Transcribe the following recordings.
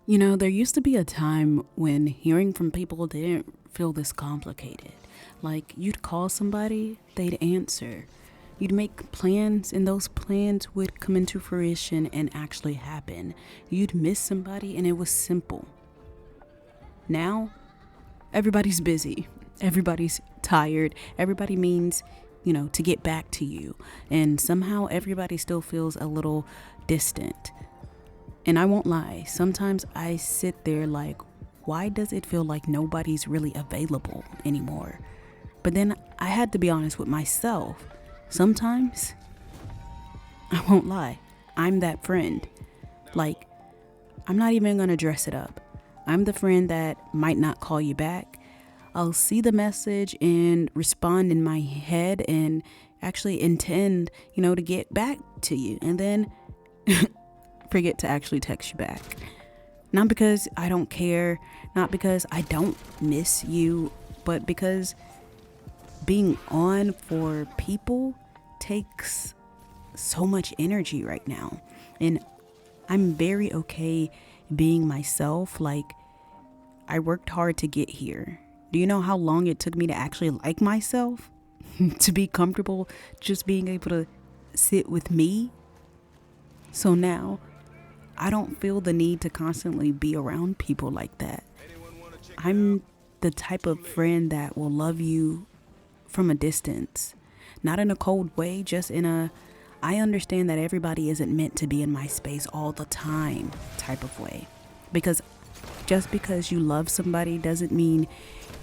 There used to be a time when hearing from people didn't feel this complicated. Like, you'd call somebody, they'd answer. You'd make plans, and those plans would come into fruition and actually happen. You'd miss somebody, and it was simple. Now, everybody's busy. Everybody's tired. Everybody means, to get back to you. And somehow everybody still feels a little distant. And I won't lie, sometimes I sit there like, why does it feel like nobody's really available anymore? But then I had to be honest with myself. Sometimes, I won't lie, I'm that friend. Like, I'm not even gonna dress it up. I'm the friend that might not call you back. I'll see the message and respond in my head and actually intend, to get back to you. And then forget to actually text you back. Not because I don't care, not because I don't miss you, but because being on for people takes so much energy right now. And I'm very okay being myself. Like, I worked hard to get here. Do you know how long it took me to actually like myself? To be comfortable just being able to sit with me? So now, I don't feel the need to constantly be around people like that. I'm the type of friend that will love you from a distance. Not in a cold way, just in a, I understand that everybody isn't meant to be in my space all the time type of way. Because just because you love somebody doesn't mean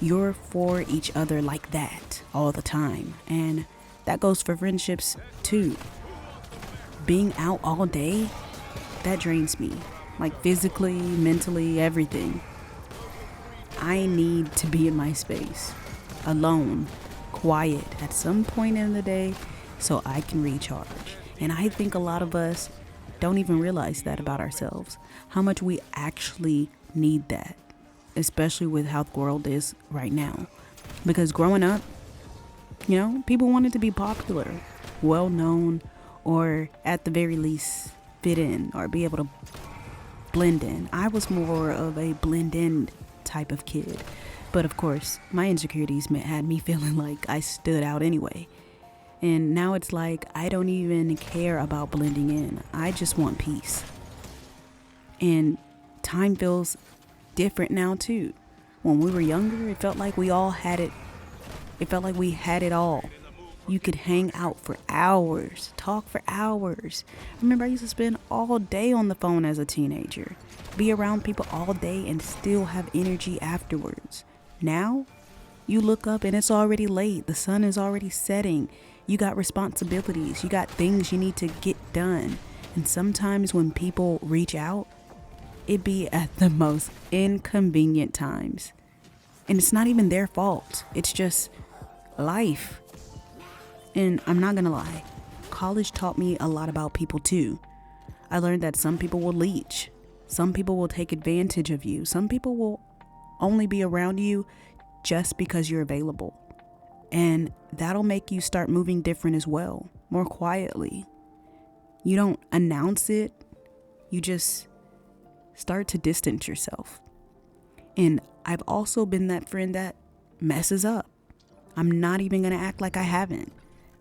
you're for each other like that all the time. And that goes for friendships too. Being out all day, that drains me. Like physically, mentally, everything. I need to be in my space, alone, quiet at some point in the day so I can recharge. And I think a lot of us don't even realize that about ourselves, how much we actually need that, especially with how the world is right now. Because growing up, people wanted to be popular, well known, or at the very least fit in or be able to blend in. I was more of a blend in type of kid. But of course, my insecurities had me feeling like I stood out anyway. And now it's like I don't even care about blending in. I just want peace. And time feels different now too. When we were younger, it felt like we all had it. It felt like we had it all. You could hang out for hours, talk for hours. I remember I used to spend all day on the phone as a teenager, be around people all day and still have energy afterwards. Now, you look up and it's already late. The sun is already setting. You got responsibilities. You got things you need to get done. And sometimes when people reach out, it be at the most inconvenient times. And it's not even their fault. It's just life. And I'm not gonna lie, college taught me a lot about people too. I learned that some people will leech. Some people will take advantage of you. Some people will only be around you just because you're available. And that'll make you start moving different as well, more quietly. You don't announce it, you just start to distance yourself. And I've also been that friend that messes up. I'm not even gonna act like I haven't.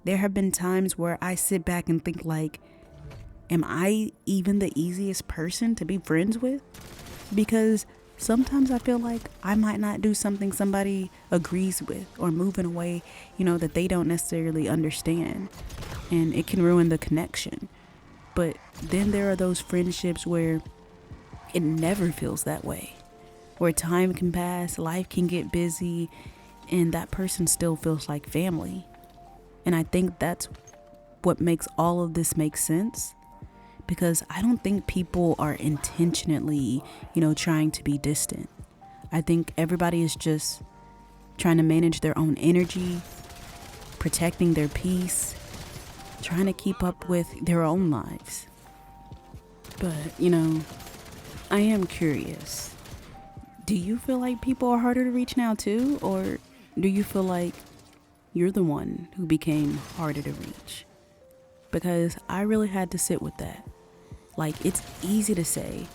There have been times where I sit back and think like, am I even the easiest person to be friends with? Because sometimes I feel like I might not do something somebody agrees with or move in a way, that they don't necessarily understand. And it can ruin the connection. But then there are those friendships where it never feels that way. Where time can pass, life can get busy, and that person still feels like family. And I think that's what makes all of this make sense. Because I don't think people are intentionally, trying to be distant. I think everybody is just trying to manage their own energy, protecting their peace, trying to keep up with their own lives. But, I am curious. Do you feel like people are harder to reach now too? Or do you feel like you're the one who became harder to reach? Because I really had to sit with that. Like, it's easy to say,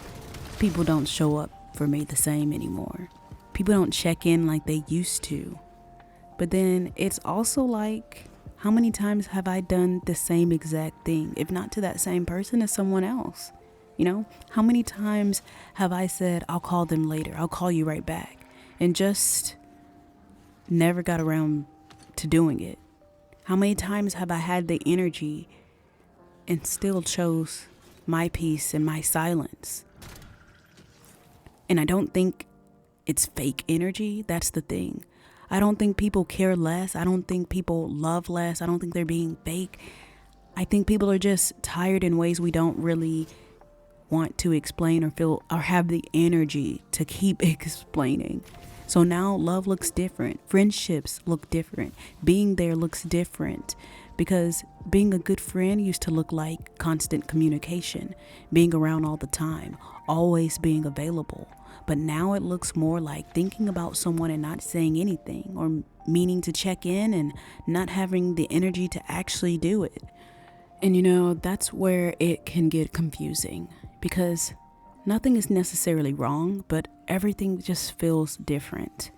People don't show up for me the same anymore. People don't check in like they used to. But then it's also like, how many times have I done the same exact thing, if not to that same person, as someone else? You know, how many times have I said, I'll call them later, I'll call you right back, and just never got around to doing it? How many times have I had the energy and still chose my peace and my silence? And I don't think it's fake energy. That's the thing. I don't think people care less. I don't think people love less. I don't think they're being fake. I think people are just tired in ways we don't really want to explain or feel or have the energy to keep explaining. So now love looks different. Friendships look different. Being there looks different, because being a good friend used to look like constant communication, being around all the time, always being available. But now it looks more like thinking about someone and not saying anything, or meaning to check in and not having the energy to actually do it. And you know, that's where it can get confusing, because nothing is necessarily wrong, but everything just feels different.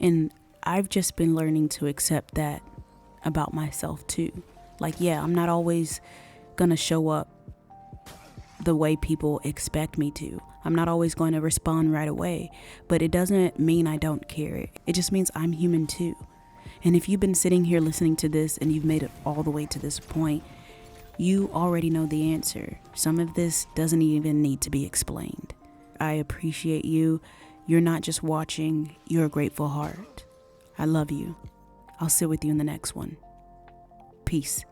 And I've just been learning to accept that about myself too. Like, yeah, I'm not always gonna show up the way people expect me to. I'm not always going to respond right away, but it doesn't mean I don't care. It just means I'm human too. And if you've been sitting here listening to this and you've made it all the way to this point, you already know the answer. Some of this doesn't even need to be explained. I appreciate you. You're not just watching, you're a grateful heart. I love you. I'll sit with you in the next one. Peace.